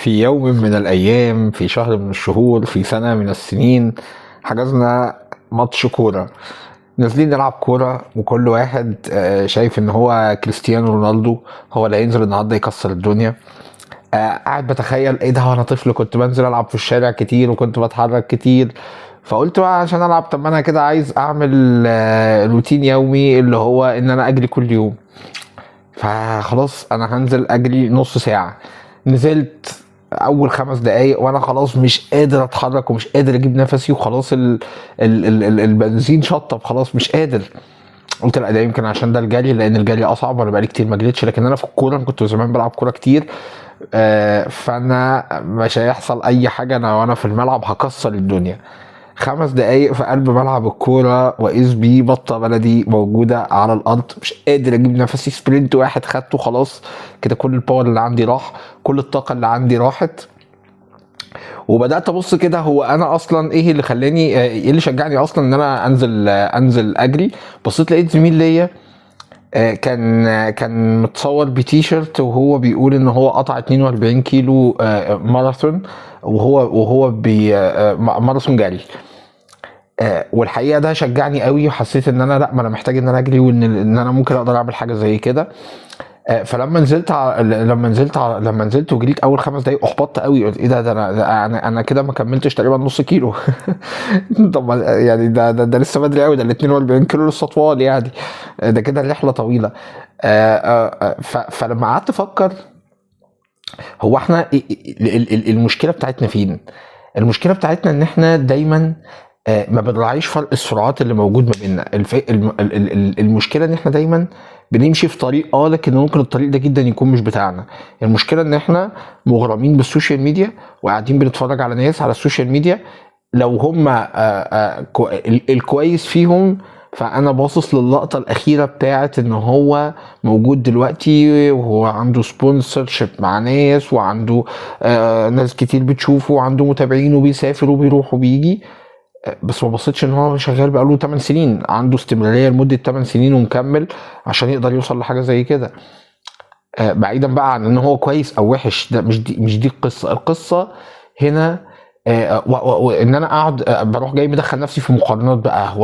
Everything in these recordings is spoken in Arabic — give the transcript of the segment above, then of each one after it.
في يوم من الأيام، في شهر من الشهور، في سنة من السنين، حجزنا ماتش كورة. نازلين نلعب كورة وكل واحد شايف ان هو كريستيانو رونالدو، هو اللي هينزل النهارده يكسر الدنيا. قاعد بتخيل ايه ده، وانا طفل كنت بنزل العب في الشارع كتير وكنت بتحرك كتير. فقلت بقى عشان العب، طب ما انا كده عايز اعمل روتين يومي اللي هو ان انا اجري كل يوم. فخلاص انا هنزل اجري نص ساعة. نزلت اول 5 دقايق وانا خلاص مش قادر اتحرك ومش قادر اجيب نفسي، وخلاص البنزين شطب، خلاص مش قادر. قلت لا، ده يمكن عشان ده الجري، لان الجري اصعب وانا بقالي كتير ما جريتش. لكن انا في الكوره، انا كنت زمان بلعب كوره كتير. فانا مش هيحصل اي حاجه، انا وانا في الملعب هكسر الدنيا. 5 دقايق في قلب ملعب الكوره، واذ بي بطه بلدي موجوده على الارض، مش قادر اجيب نفسي. سبرنت واحد خدته، خلاص كده كل الباور اللي عندي راح، كل الطاقه اللي عندي راحت. وبدات ابص كده، هو انا اصلا ايه اللي خلاني، ايه اللي شجعني اصلا ان انا انزل اجري. بصيت لقيت زميل ليا كان متصور بتيشيرت وهو بيقول ان هو قطع 42 كيلو ماراثون، وهو ماراثون جري. والحقيقه ده شجعني قوي، وحسيت ان انا لا، ما انا محتاج ان انا اجري، وان انا ممكن اقدر اعمل حاجه زي كده. فلما لما نزلت وجريت اول 5 دقايق احبطت قوي. قلت ايه ده انا كده ما كملتش تقريبا نص كيلو. طب يعني ده لسه بدري قوي، ده ال 42 كيلو لسه طوال يعني. ده كده الرحله طويله. فلما قعدت افكر، هو احنا المشكله بتاعتنا فين؟ المشكله بتاعتنا ان احنا دايما ما بنراعيش فرق السرعات اللي موجود ما بيننا. المشكله ان احنا دايما بنمشي في طريق، لكن ممكن الطريق ده جدا يكون مش بتاعنا. المشكله ان احنا مغرمين بالسوشيال ميديا، وقاعدين بنتفرج على ناس على السوشيال ميديا. لو هم الكويس فيهم، فانا باصص للقطه الاخيره بتاعت ان هو موجود دلوقتي وهو عنده سبونسرشيب مع ناس، وعنده ناس كتير بتشوفه، وعنده متابعين، وبيسافر وبيروح وبيجي. بس ما بصيتش ان هو شغال بقاله 8 سنين، عنده استمراريه لمده 8 سنين ومكمل عشان يقدر يوصل لحاجه زي كده. بعيدا بقى عن ان هو كويس او وحش، ده مش دي القصه هنا. وان انا اقعد بروح جاي مدخل نفسي في مقارنات بقى،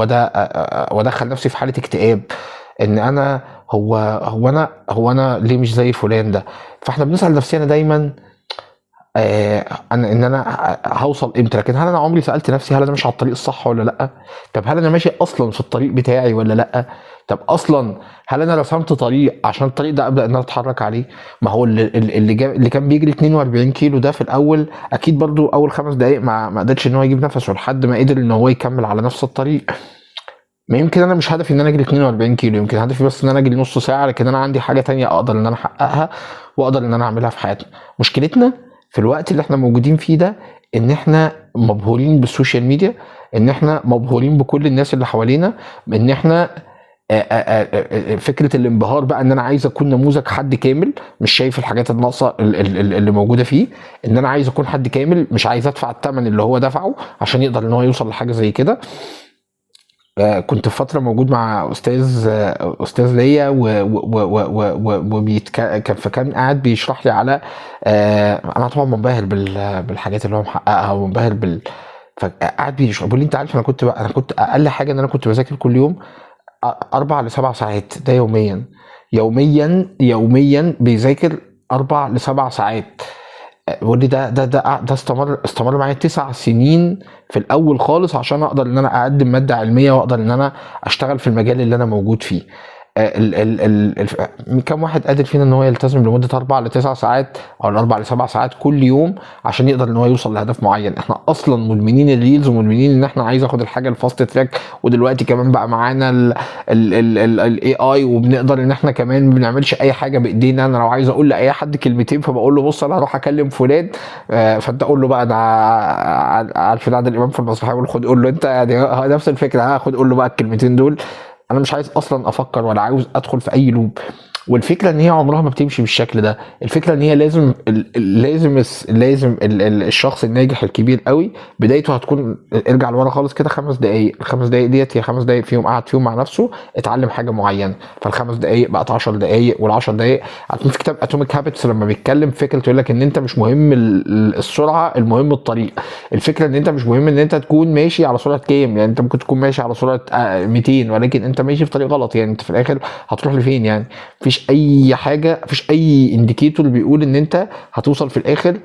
وادخل نفسي في حاله اكتئاب. ان انا هو انا ليه مش زي فلان ده. فاحنا بنسال نفسنا دايما، انا هوصل امتى. لكن هل انا عمري سالت نفسي هل انا ماشي على الطريق الصح ولا لا؟ طب هل انا ماشي اصلا في الطريق بتاعي ولا لا؟ طب اصلا هل انا رسمت طريق عشان الطريق ده ابدا ان انا اتحرك عليه؟ ما هو اللي كان بيجري 42 كيلو ده في الاول، اكيد برضو اول 5 دقايق ما قدرش ان هو يجيب نفسه لحد ما قدر ان هو يكمل على نفس الطريق. ما يمكن انا مش هدفي ان انا اجري 42 كيلو، يمكن هدفي بس ان انا اجري نص ساعه، لكن انا عندي حاجه تانية اقدر ان انا احققها، واقدر ان انا اعملها في حياتنا. مشكلتنا في الوقت اللي احنا موجودين فيه ده، ان احنا مبهورين بالسوشيال ميديا، ان احنا مبهورين بكل الناس اللي حوالينا، ان احنا فكره الانبهار بقى، ان انا عايز اكون نموذج حد كامل، مش شايف الحاجات الناقصه اللي موجوده فيه. ان انا عايز اكون حد كامل، مش عايز ادفع الثمن اللي هو دفعه عشان يقدر ان هو يوصل لحاجه زي كده. كنت في فترة موجود مع أستاذ ليا، كان قاعد بيشرح لي على أنا طبعا منبهر بالحاجات اللي هو محققها، ومنبهر فقعد بيقول لي أنت عارف، أنا كنت أقل حاجة إن أنا كنت بذاكر كل يوم 4 ل7 ساعات، ده يوميا بيذاكر 4 ل7 ساعات. بيقول لي ده استمر معايا 9 سنين في الاول خالص، عشان اقدر ان انا اقدم ماده علميه، واقدر ان انا اشتغل في المجال اللي انا موجود فيه. كم واحد قادر فينا ان هو يلتزم لمده 4 ل9 ساعات او 4 ل7 ساعات كل يوم عشان يقدر ان هو يوصل لهدف معين؟ احنا اصلا مدمنين الريلز، ومدمنين ان احنا عايز اخد الحاجه الفاست تراك. ودلوقتي كمان بقى معانا الاي اي، وبنقدر ان احنا كمان ما بنعملش اي حاجه بايدينا. انا لو عايز اقول لاي حد كلمتين، فبقول له بص انا هروح اكلم فلان، فانت قول له بقى انا عارف ان عادل امام في المسرحيه يقول خد قول له انت، يعني نفس الفكره، خد قول له بقى الكلمتين دول. انا مش عايز اصلا افكر، ولا عاوز ادخل في اي لوب. والفكره ان هي عمرها ما بتمشي بالشكل ده. الفكره ان هي لازم الشخص الناجح الكبير قوي بدايته هتكون، ارجع لورا خالص كده 5 دقايق. ال5 دقايق ديت هي 5 دقايق فيهم قعد فيهم مع نفسه اتعلم حاجه معينه، فال5 دقايق بقت 10 دقايق، وال10 دقايق هتكون في كتاب اتوميك هابتس لما بيتكلم فكره يقول لك ان انت مش مهم السرعه، المهم الطريق. الفكره ان انت مش مهم ان انت تكون ماشي على سرعه كام، يعني انت ممكن تكون ماشي على سرعه 200 ولكن انت ماشي في طريق غلط، يعني انت في الاخر هتروح لفين؟ يعني مفيش اي حاجه، مفيش اي انديكيتور بيقول ان انت هتوصل في الاخر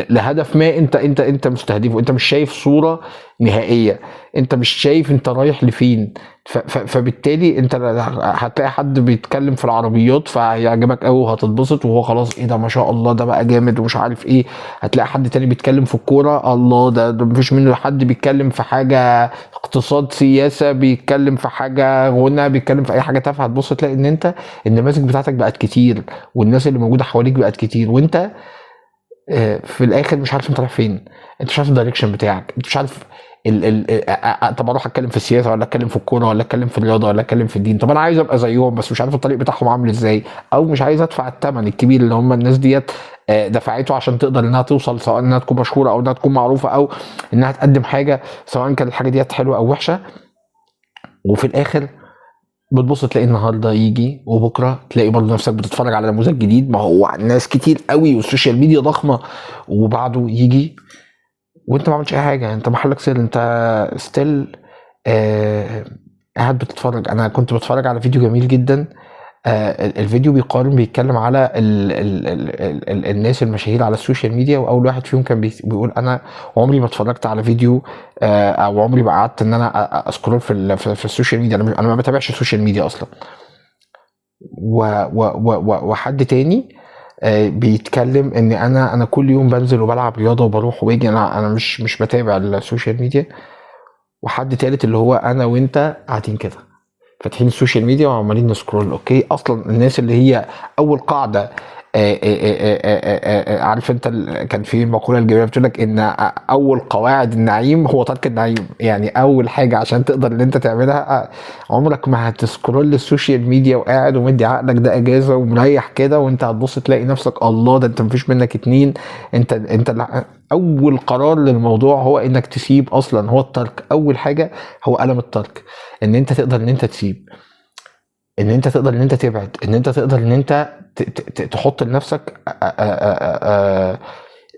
لهدف ما انت مستهدفه. انت مش شايف صوره نهائيه، انت مش شايف انت رايح لفين. فبالتالي انت هتلاقي حد بيتكلم في العربيات فهيعجبك قوي وهتتبسط وهو خلاص ايه ده ما شاء الله ده بقى جامد ومش عارف ايه. هتلاقي حد تاني بيتكلم في الكوره، الله ده مفيش منه حد بيتكلم في حاجه اقتصاد سياسه، بيتكلم في حاجه غنى، بيتكلم في اي حاجه تافهه. هتبص تلاقي ان انت النماذج بتاعتك بقت كتير والناس اللي موجوده حواليك بقت كتير، وانت في الاخر مش عارف انت رايح فين. انت مش عارف الدايركشن بتاعك، انت مش عارف طب اروح اتكلم في السياسه ولا اتكلم في الكوره ولا اتكلم في الرياضه ولا اتكلم في الدين. طب انا عايز ابقى زيهم بس مش عارف الطريق بتاعهم عامل ازاي، او مش عايز ادفع الثمن الكبير اللي هم الناس ديت دفعته عشان تقدر انها توصل، سواء انها تكون مشهوره او انها تكون معروفه او انها تقدم حاجه، سواء كانت الحاجه ديت حلوه او وحشه. وفي الاخر بتبص تلاقي النهارده يجي وبكره تلاقي برضه نفسك بتتفرج على نموذج جديد، ما هو ناس كتير قوي والسوشيال ميديا ضخمه، وبعده يجي وانت ما عملتش اي حاجه، انت محلك سر، انت ستيل قاعد بتتفرج. انا كنت بتفرج على فيديو جميل جدا، الفيديو بيتكلم على ال الناس المشاهير على السوشيال ميديا، واول واحد فيهم كان بيقول انا عمري ما اتفرجت على فيديو او عمري ما قعدت ان انا اسكرول في السوشيال ميديا، انا ما بتابعش السوشيال ميديا اصلا. وحد تاني بيتكلم ان انا كل يوم بنزل وبلعب رياضه وبروح واجي، انا مش بتابع السوشيال ميديا. وحد تالت اللي هو انا وانت قاعدين كده فاتحين السوشيال ميديا وعمالين نسكرول. اوكي، اصلا الناس اللي هي اول قاعده عارف انت كان في مقوله الجميله بتقول لك ان اول قواعد النعيم هو ترك النعيم. يعني اول حاجه عشان تقدر ان انت تعملها عمرك ما هتسكرول السوشيال ميديا وقاعد ومدي عقلك ده اجازه ومريح كده، وانت هتبص تلاقي نفسك الله ده انت مفيش منك اتنين. انت اول قرار للموضوع هو انك تسيب، اصلا هو الترك. اول حاجه هو قلم الترك، ان انت تقدر ان انت تسيب، ان انت تقدر ان انت تبعد، ان انت تقدر ان انت تحط لنفسك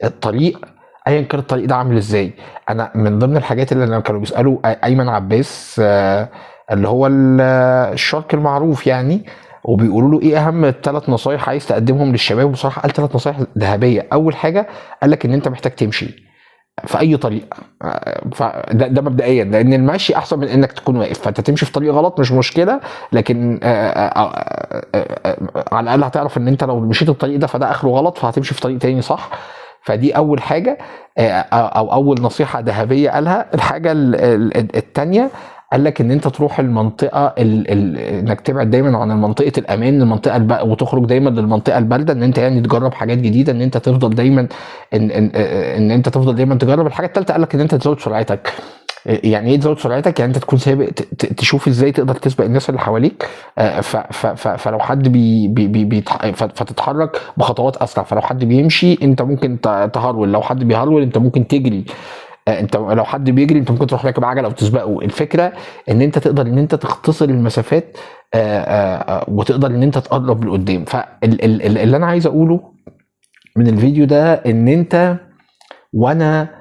الطريق ايا كان الطريق ده عامل ازاي. انا من ضمن الحاجات اللي لما كانوا بيسالوا ايمن عباس اللي هو الشارك المعروف يعني، وبيقولوا له ايه اهم 3 نصايح عايز تقدمهم للشباب، بصراحه قال 3 نصايح ذهبيه. اول حاجه قال لك ان انت محتاج تمشي في اي طريق، ده مبدئيا، لان المشي احسن من انك تكون واقف. فانت تمشي في طريق غلط مش مشكله، لكن على الاقل هتعرف ان انت لو مشيت الطريق ده فده اخره غلط، فهتمشي في طريق تاني صح. فدي اول حاجه او اول نصيحه ذهبيه قالها. الحاجه الثانيه قال لك ان انت تروح المنطقه انك تبعد دايما عن منطقه الامان، المنطقه وتخرج دايما للمنطقه البارده، ان انت يعني تجرب حاجات جديده، ان انت تفضل دايما ان انت تفضل دايما تجرب. الحاجه الثالثه قال لك ان انت تزود سرعتك. يعني ايه تزود سرعتك؟ يعني انت تكون سابق، تشوف ازاي تقدر تسبق الناس اللي حواليك. فلو حد فتتحرك بخطوات اسرع. فلو حد بيمشي انت ممكن تهرول، لو حد بيهرول انت ممكن تجري، انت لو حد بيجري انت ممكن تروح راكب عجله او تسبقه. الفكره ان انت تقدر ان انت تختصر المسافات وتقدر ان انت تقرب لقدام. فاللي انا عايز اقوله من الفيديو ده ان انت وانا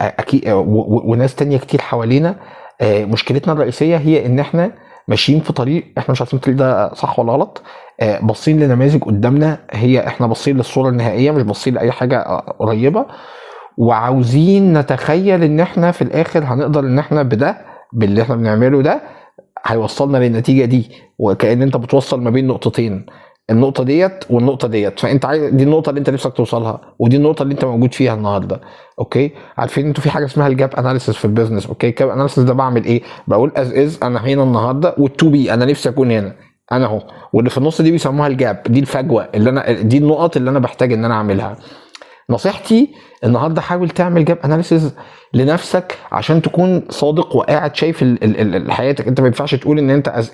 اكيد وناس تانية كتير حوالينا مشكلتنا الرئيسيه هي ان احنا ماشيين في طريق احنا مش عارفين الطريق ده صح ولا غلط. باصين لنماذج قدامنا، هي احنا باصين للصوره النهائيه مش باصين لاي حاجه قريبه، وعاوزين نتخيل ان احنا في الاخر هنقدر ان احنا باللي احنا بنعمله ده هيوصلنا للنتيجه دي. وكأن انت بتوصل ما بين نقطتين، النقطه ديت والنقطه ديت. فانت عايز دي النقطه اللي انت نفسك توصلها ودي النقطه اللي انت موجود فيها النهارده. اوكي، عارفين انتوا في حاجه اسمها الجاب اناليسيس في البيزنس. اوكي، الجاب اناليسيس ده بعمل ايه؟ بقول از انا هنا النهارده، والتو بي انا نفسي اكون هنا انا اهو، واللي في النص دي بيسموها الجاب، دي الفجوه اللي انا، دي النقط اللي انا بحتاج ان انا اعملها. نصيحتي النهارده حاول تعمل جاب اناليسيز لنفسك عشان تكون صادق وقاعد شايف حياتك. انت ما ينفعش تقول ان انت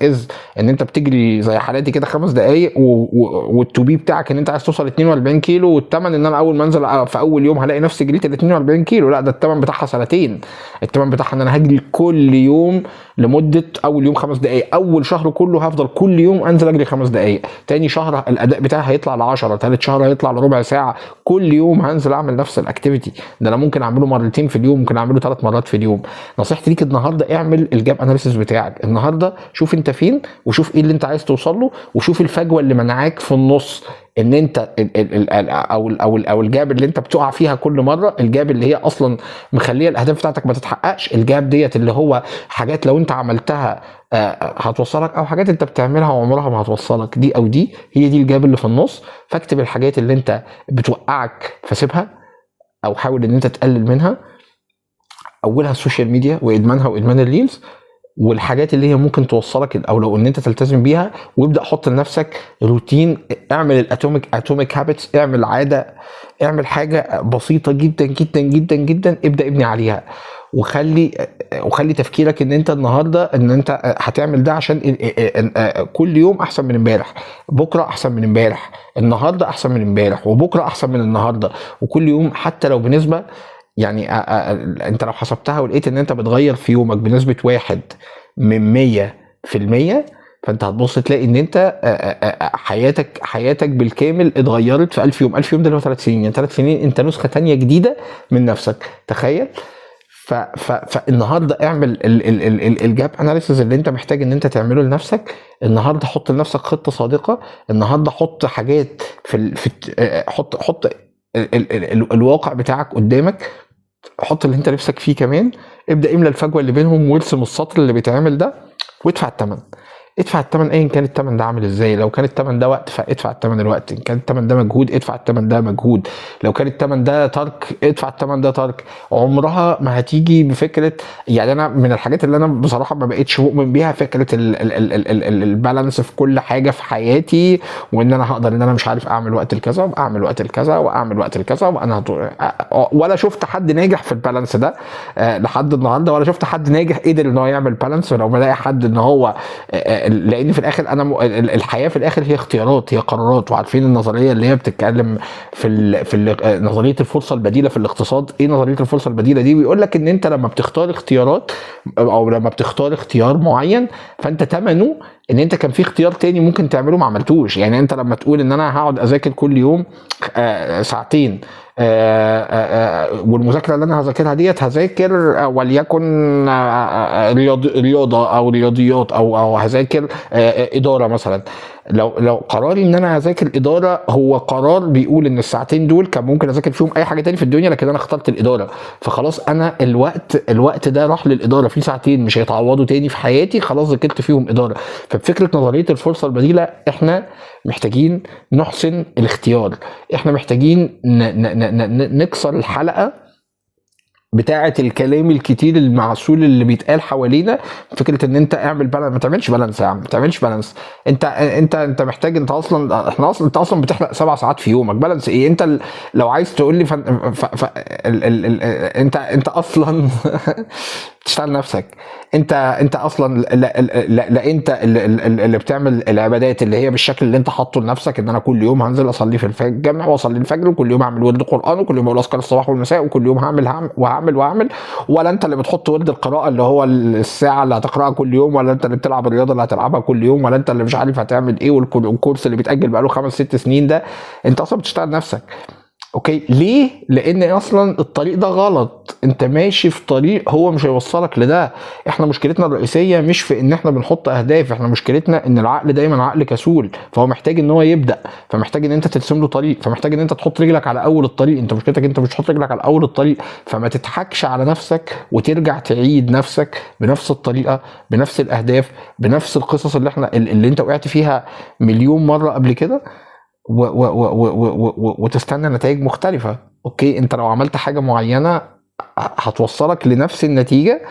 ان انت بتجري زي حالاتي كده 5 دقايق والتو بي بتاعك ان انت عايز توصل 42 كيلو، والثمن ان انا اول ما انزل في اول يوم هلاقي نفسي جريت ال 42 كيلو. لا، ده الثمن بتاعها سنتين. الثمن بتاعها ان انا هجري كل يوم لمده اول يوم 5 دقايق، اول شهر كله هفضل كل يوم انزل اجري 5 دقايق، تاني شهر الاداء بتاعي هيطلع ل 10، ثالث شهر هيطلع لربع ساعه، كل يوم هنزل اعمل نفس الاكتيفيتي. ده انا ممكن اعمله مرتين في اليوم، ممكن اعمله 3 مرات في اليوم. نصيحتي ليك النهارده اعمل الجاب اناليسيس بتاعك النهارده، شوف انت فين وشوف ايه اللي انت عايز توصل له، وشوف الفجوه اللي منعاك في النص ان انت او الجاب اللي انت بتقع فيها كل مره، الجاب اللي هي اصلا مخليه الاهداف بتاعتك ما تتحققش، الجاب ديت اللي هو حاجات لو انت عملتها هتوصلك، او حاجات انت بتعملها وعمرها ما هتوصلك، دي او دي هي دي الجاب اللي في النص. فاكتب الحاجات اللي انت بتوقعك فسيبها او حاول ان انت تقلل منها، اولها السوشيال ميديا وادمانها وادمان الريلز، والحاجات اللي هي ممكن توصلك او لو ان انت تلتزم بيها، وابدا حط لنفسك روتين، اعمل اتوميك هابتس، اعمل عاده، اعمل حاجه بسيطه جدا جدا جدا جدا، ابدا ابني عليها، وخلي تفكيرك ان انت النهارده ان انت هتعمل ده عشان كل يوم احسن من امبارح، بكره احسن من امبارح، النهارده احسن من امبارح، وبكره احسن من النهارده، وكل يوم حتى لو بنسبه يعني انت لو حسبتها ولقيت ان انت بتغير في يومك بنسبة 1 من 100%، فانت هتبص تلاقي ان انت حياتك بالكامل اتغيرت في 1000 يوم. 1000 يوم ده اللي هو 3 سنين، يعني 3 سنين انت نسخة تانية جديدة من نفسك، تخيل. فالنهارده اعمل الجاب اناليسيز اللي انت محتاج ان انت تعمله لنفسك النهارده. حط لنفسك خطة صادقة النهارده، حط حاجات حط الواقع بتاعك قدامك، حط اللي انت نفسك فيه كمان، ابدا املى الفجوه اللي بينهم وارسم السطر اللي بيتعمل ده، وادفع الثمن. ادفع الثمن ايا كان الثمن ده عامل ازاي. لو كان الثمن ده وقت فادفع الثمن الوقت، ان كان الثمن ده مجهود ادفع الثمن ده مجهود، لو كان الثمن ده ترك ادفع الثمن ده ترك. عمرها ما هتيجي بفكره، يعني انا من الحاجات اللي انا بصراحه ما بقتش مؤمن بيها فكره البالانس في كل حاجه في حياتي، وان انا هقدر ان انا مش عارف اعمل وقت الكذا واعمل وقت الكذا واعمل وقت الكذا، وانا ولا شفت حد ناجح في البالانس ده لحد النهارده، ولا شفت حد ناجح قدر ان هو يعمل بالانس. ولو بلاقي حد ان هو لان في الاخر انا الحياه في الاخر هي اختيارات، هي قرارات. وعارفين النظريه اللي هي بتتكلم في نظريه الفرصه البديله في الاقتصاد. ايه نظريه الفرصه البديله دي؟ بيقول لك ان انت لما بتختار اختيارات او لما بتختار اختيار معين، فانت تمنه ان انت كان في اختيار تاني ممكن تعمله ما عملتوش. يعني انت لما تقول ان انا هقعد اذاكر كل يوم ساعتين، والمذاكره اللي انا هذاكرها ديت هذاكر وليكن رياضه او رياضيات او هذاكر اداره مثلا. لو قراري ان انا هذاكر اداره هو قرار بيقول ان الساعتين دول كان ممكن اذاكر فيهم اي حاجه تاني في الدنيا، لكن انا اخترت الاداره، فخلاص انا الوقت ده راح للاداره، في ساعتين مش هيتعوضوا تاني في حياتي، خلاص ذاكرت فيهم اداره. فبفكره نظريه الفرصه البديله احنا محتاجين نحسن الاختيار، احنا محتاجين نكسر الحلقه بتاعه الكلام الكتير المعسول اللي بيتقال حوالينا. فكره ان انت اعمل بالانس، ما تعملش بالانس يا عم، ما تعملش بالانس. انت محتاج، انت اصلا انت اصلا بتحرق 7 ساعات في يومك، بالانس ايه؟ انت لو عايز تقول لي انت اصلا تشتغل نفسك. انت اصلا لا انت اللي بتعمل العبادات اللي هي بالشكل اللي انت حاطه لنفسك، ان انا كل يوم هنزل اصلي في الجامع واصلي الفجر، وكل يوم اعمل ورد قران، وكل يوم اقول اذكار الصباح والمساء، وكل يوم هعمل. ولا انت اللي بتحط ورد القراءه اللي هو الساعه اللي هتقراها كل يوم، ولا انت اللي بتلعب الرياضه اللي هتلعبها كل يوم، ولا انت اللي مش عارف هتعمل ايه، والكورس اللي بيتاجل بقاله 5 6 سنين ده. انت اصلا بتشتغل نفسك. اوكي، ليه؟ لان اصلا الطريق ده غلط، انت ماشي في طريق هو مش هيوصلك لده. احنا مشكلتنا الرئيسيه مش في ان احنا بنحط اهداف، احنا مشكلتنا ان العقل دايما عقل كسول، فهو محتاج ان هو يبدا، فمحتاج ان انت ترسم له طريق، فمحتاج ان انت تحط رجلك على اول الطريق. انت مشكلتك انت مش تحط رجلك على اول الطريق، فما تضحكش على نفسك وترجع تعيد نفسك بنفس الطريقه، بنفس الاهداف، بنفس القصص اللي انت وقعت فيها مليون مره قبل كده، وتستنى نتائج مختلفة. اوكي، انت لو عملت حاجة معينة هتوصلك لنفس النتيجة،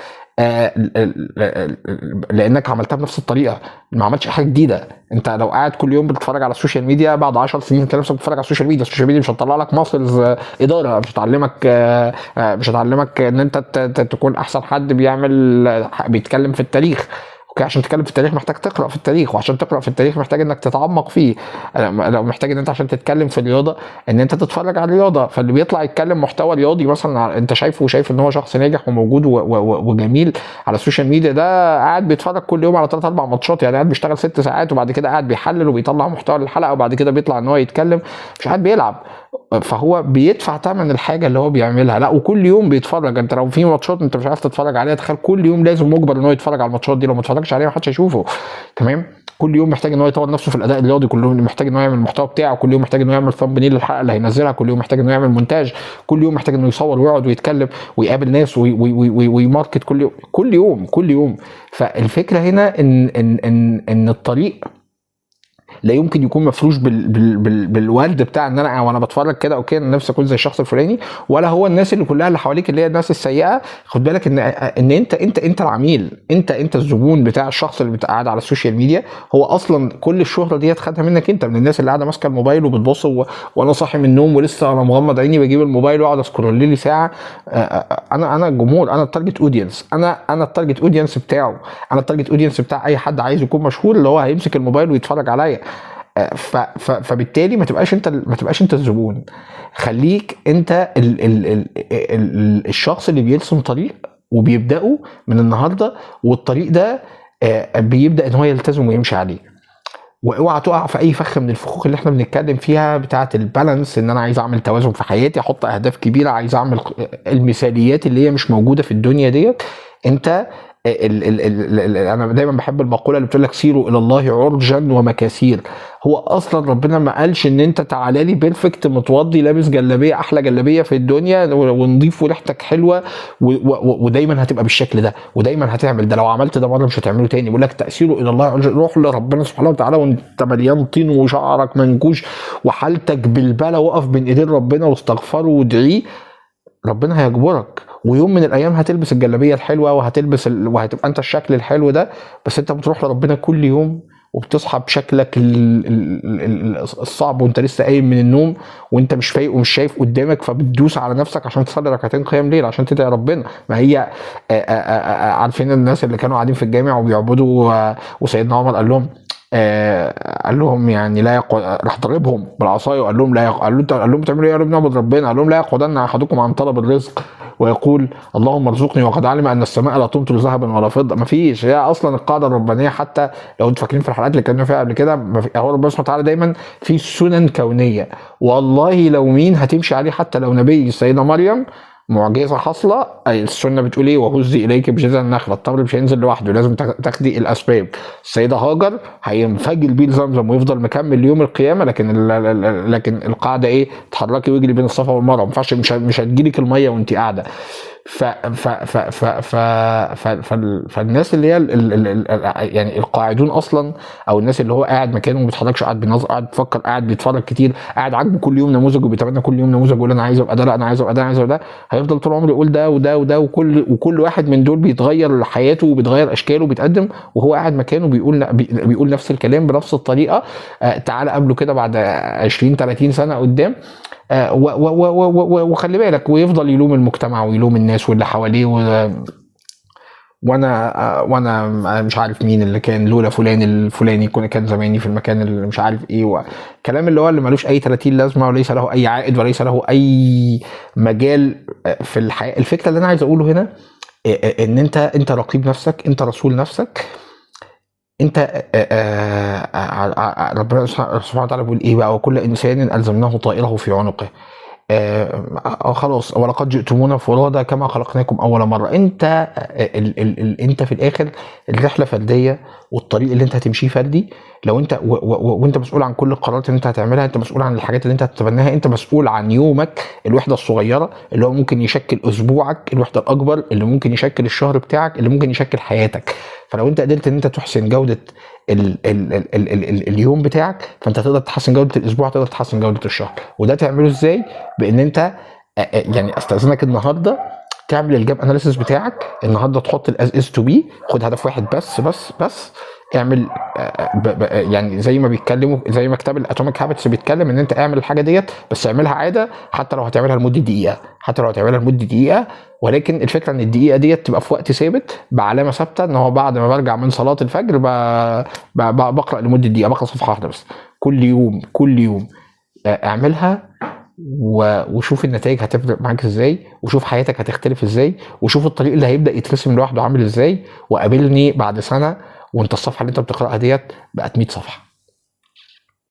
لانك عملتها بنفس الطريقه، ما عملتش حاجه جديده. انت لو قاعد كل يوم بتتفرج على السوشيال ميديا، بعد 10 سنين انت نفسك بتتفرج على السوشيال ميديا. السوشيال ميديا مش هتطلع لك ماسلز اداره، مش هتعلمك ان انت تكون احسن حد بيتكلم في التاريخ. اوكي، عشان تتكلم في التاريخ محتاج تقرا في التاريخ، وعشان تقرا في التاريخ محتاج انك تتعمق فيه. لو محتاج ان انت عشان تتكلم في الرياضه ان انت تتفرج على الرياضه. فاللي بيطلع يتكلم محتوى رياضي مثلا انت شايفه وشايف ان هو شخص ناجح وموجود وجميل على السوشيال ميديا، ده قاعد بيتفرج كل يوم على 3 4 ماتشات، يعني قاعد بيشتغل 6 ساعات وبعد كده قاعد بيحلل وبيطلع محتوى للحلقه وبعد كده بيطلع ان هو يتكلم، مش قاعد بيلعب. فهو بيدفع ثمن الحاجه اللي هو بيعملها. لا، وكل يوم بيتفرج. انت لو في ماتشات انت مش عارف تتفرج عليها، تخيل كل يوم لازم مجبر ان هو يتفرج على الماتشات دي، لو ما اتفرجش عليها محدش هيشوفه. تمام. كل يوم محتاج ان هو يطور نفسه في الاداء الرياضي، كل يوم محتاج ان هو يعمل المحتوى بتاعه، كل يوم محتاج ان هو يعمل ثامبنيل للحلقه اللي هينزلها، كل يوم محتاج انه يعمل مونتاج، كل يوم محتاج انه يصور ويقعد ويتكلم ويقابل ناس ويماركت كل يوم كل يوم كل يوم. فالفكره هنا ان الطريق لا يمكن يكون مفروش بالورد بتاع ان انا وانا بتفرج كده اوكي انا نفسي اكون زي الشخص الفلاني، ولا هو الناس اللي كلها اللي حواليك اللي هي الناس السيئه. خد بالك ان انت العميل، انت الزبون بتاع الشخص اللي قاعد على السوشيال ميديا. هو اصلا كل الشهره دي خدها منك انت، من الناس اللي قاعده ماسكه الموبايل وبتبص وانا صاحي من النوم ولسه انا مغمض عيني بجيب الموبايل واقعد اسكرول لي ساعه. انا الجمهور، انا التارجت اودينس، انا التارجت اودينس بتاعه، انا التارجت اودينس بتاع اي حد عايز يكون مشهور اللي هو هيمسك الموبايل ويتفرج عليا. فبالتالي ما تبقاش انت الزبون. خليك انت الشخص اللي بيرسم طريق وبيبداه من النهارده، والطريق ده بيبدا ان هو يلتزم ويمشي عليه. واوعى تقع في اي فخ من الفخوخ اللي احنا بنتكلم فيها بتاعه البالانس، ان انا عايز اعمل توازن في حياتي، احط اهداف كبيره، عايز اعمل المثاليات اللي هي مش موجوده في الدنيا ديت. انت انا دايما بحب المقوله اللي بتقول لك سيروا الى الله عرجا ومكاسير. هو اصلا ربنا ما قالش ان انت تعالى لي بيرفكت متوضي لابس جلابيه احلى جلابيه في الدنيا ونضيف وريحتك حلوه ودايما هتبقى بالشكل ده ودايما هتعمل ده. لو عملت ده مره مش هتعمله تاني. بيقول لك تاثيره الى الله عرجا، روح لربنا سبحانه وتعالى وانت مليان طين وشعرك منكوش وحالتك بالبلا، وقف بين ايدين ربنا واستغفره وادعيه، ربنا هيجبرك. ويوم من الايام هتلبس الجلابيه الحلوه وهتبقى انت الشكل الحلو ده. بس انت بتروح لربنا كل يوم وبتصحى بشكلك الصعب وانت لسه قايم من النوم وانت مش فايق ومش شايف قدامك، فبتدوس على نفسك عشان تصلي ركعتين قيام ليل عشان تدعي ربنا. ما هي عارفين الناس اللي كانوا قاعدين في الجامع وبيعبدوا وسيدنا عمر قال لهم يعني لا راح ضربهم بالعصايه وقال لهم قال لهم بتعملوا ايه؟ قالوا بنعبد ربنا. قال لهم لا يقعدن احدكم عن طلب الرزق ويقول اللهم ارزقني وقد علم ان السماء لا تمطر ذهبا ولا فضه. مفيش، هي اصلا القاعده الربانيه حتى لو انتوا فاكرين في الحلقات اللي اتكلمنا فيها قبل كده، هو ربنا سبحانه وتعالى دايما في سنن كونيه، والله لو مين هتمشي عليه حتى لو نبي. السيده مريم معجزه حاصله، السنه بتقول ايه؟ وهزي اليك بجذع النخله، التمر مش هينزل لوحده لازم تاخدي الاسباب. السيده هاجر هينفجر بيه زمزم ويفضل مكمل ليوم القيامه، لكن القاعده ايه؟ اتحركي واجري بين الصفا والمروه، ما ينفعش مش هتجيلك الميه وانت قاعده. فالناس اللي هي يعني القاعدون اصلا، او الناس اللي هو قاعد مكانه وما بيتحركش، قاعد بينظر، قاعد بيفكر، قاعد بيتفرج كتير، قاعد عاجبه كل يوم نموذج وبيتمنى كل يوم نموذج ويقول انا عايز ابقى ده، لا انا عايز ابقى ده، انا عايز ابقى ده، هيفضل طول عمره يقول ده وده وده، وكل واحد من دول بيتغير حياته وبيتغير اشكاله وبيتقدم، وهو قاعد مكانه بيقول نفس الكلام بنفس الطريقه. تعالى قبله كده بعد 20 30 سنه قدام، وخلي بالك، ويفضل يلوم المجتمع ويلوم الناس واللي حواليه وانا مش عارف مين اللي كان لولا فلان الفلاني كان زماني في المكان اللي مش عارف ايه، كلام اللي هو اللي ملوش اي 30 لازمه وليس له اي عائد وليس له اي مجال في الحياه. الفكره اللي انا عايز اقوله هنا ان انت رقيب نفسك، انت رسول نفسك. انت ربنا سبحانه وتعالى بيقول ايه بقى؟ وكل انسان الزمناه طائره في عنقه. خلاص، ولقد جئتمونا فرادا كما خلقناكم اول مره. انت انت في الاخر الرحله فرديه والطريق اللي انت هتمشيه فردي. لو انت وانت مسؤول عن كل القرارات اللي انت هتعملها، انت مسؤول عن الحاجات اللي انت هتتبناها، انت مسؤول عن يومك، الوحده الصغيره اللي هو ممكن يشكل اسبوعك، الوحده الاكبر اللي ممكن يشكل الشهر بتاعك، اللي ممكن يشكل حياتك. فلو انت قدرت ان انت تحسن جوده اليوم بتاعك، فانت تقدر تحسن جوده الاسبوع، تقدر تحسن جوده الشهر. وده تعمله ازاي؟ بان انت يعني استاذنك النهارده تعمل الجاب اناليسيس بتاعك النهارده، تحط الاز از تو بي، خد هدف واحد بس اعمل يعني زي ما بيتكلموا، زي ما كتاب الاتوميك هابتس بيتكلم ان انت اعمل الحاجه ديت، بس اعملها عاده، حتى لو هتعملها لمده دقيقه، ولكن الفكره ان الدقيقه ديت تبقى في وقت ثابت بعلامه ثابته، ان هو بعد ما برجع من صلاه الفجر بقرا لمده دقيقه، بقرا صفحه واحده بس كل يوم اعملها، وشوف النتائج هتفرق معاك ازاي، وشوف حياتك هتختلف ازاي، وشوف الطريق اللي هيبدا يترسم لوحده عامل ازاي، وقابلني بعد سنه وانت الصفحه اللي انت بتقراها ديت بقت 100 صفحه.